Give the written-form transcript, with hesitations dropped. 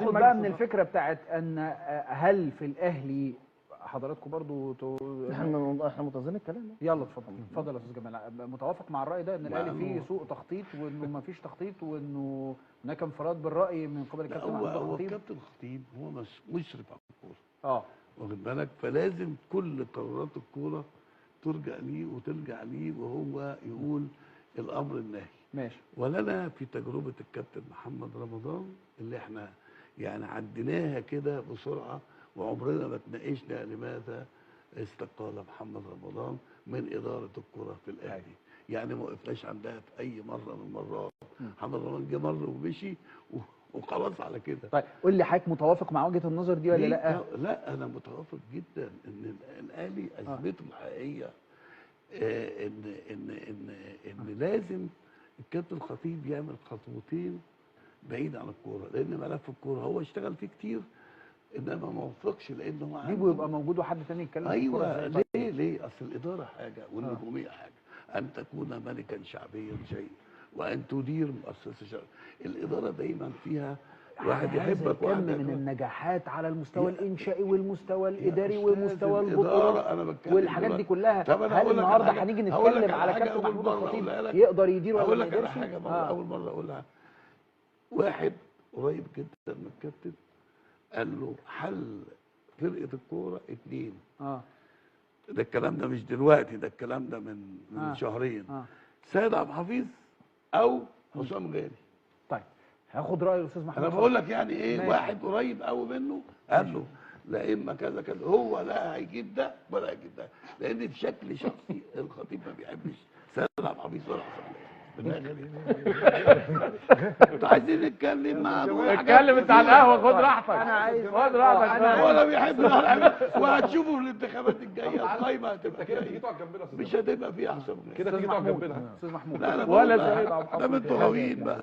خد بقى من الفكره بتاعت ان هل في الاهلي حضراتكم برضو احنا منتظرين الكلام ده. يلا اتفضل يا استاذ جمال. متوافق مع الراي ده ان الاهلي فيه سوء تخطيط وانه ما فيش تخطيط وانه هناك انفراد بالراي من قبل الكابتن محمود الخطيب؟ هو الكابتن الخطيب هو مشرف على الكوره، واخد بالك، فلازم كل قرارات الكوره ترجع ليه وترجع ليه وهو يقول الامر النهي. ماشي. ولنا في تجربه الكابتن محمد رمضان اللي احنا يعني عديناها كده بسرعه وعمرنا ما اتناقشنا لماذا استقال محمد رمضان من اداره الكره في الاهلي. يعني ما وقفناش عندها في اي مره من المرات. محمد رمضان جه مره ومشي وخلاص على كده. طيب قول لي حضرتك متوافق مع وجهه النظر دي ولا لا؟ لا انا متوافق جدا ان الاهلي ازمته الحقيقيه ان لازم الكابتن الخطيب يعمل خطوتين بعيد عن الكوره، لان ملف الكوره هو اشتغل فيه كتير انما ما وفقش لانه هو جيبه يبقى موجود وحد تاني يتكلم. ايوه ليه اصل الاداره حاجه والنجوميه حاجه، ان تكون ملكا شعبيا شيء وان تدير مؤسسه شعبيه. الاداره دايما فيها واحد يحبك كم من النجاحات على المستوى الانشائي والمستوى الاداري والمستوى البطولات والحاجات دي كلها. هل النهارده هنيجي نتكلم على كابتن محمود الخطيب يقدر يدير ولا ما يقدرش؟ اقول لك على حاجه اول مره اقولها. واحد قريب جدا من الكابتن قال له حل فرقه الكوره 2. ده الكلام ده مش دلوقتي، ده الكلام ده من شهرين. سيد عبد الحفيظ او حسام غالي. طيب هاخد راي الاستاذ محمود. انا بقول لك يعني ايه ماشي. واحد قريب قوي منه قال له لا اما كذا كذا، هو لا هيجيب ده ولا هيجيب ده، لان بشكل شخصي الخطيب ما بيحبش سيد عبد الحفيظ ولا حسام غالي. انتوا عايزين نتكلم مع اتكلم انت على القهوه، خد راحتك. انا عايز خد راحتك. ولا بيحب وهتشوفوا في الانتخابات الجايه القايمه هتبقى كده مش هتبقى فيها حسام غالي كده تيجوا على جنبنا استاذ محمود. لا ولا سيد عبد الحفيظ. انا انتوا غاويين بقى.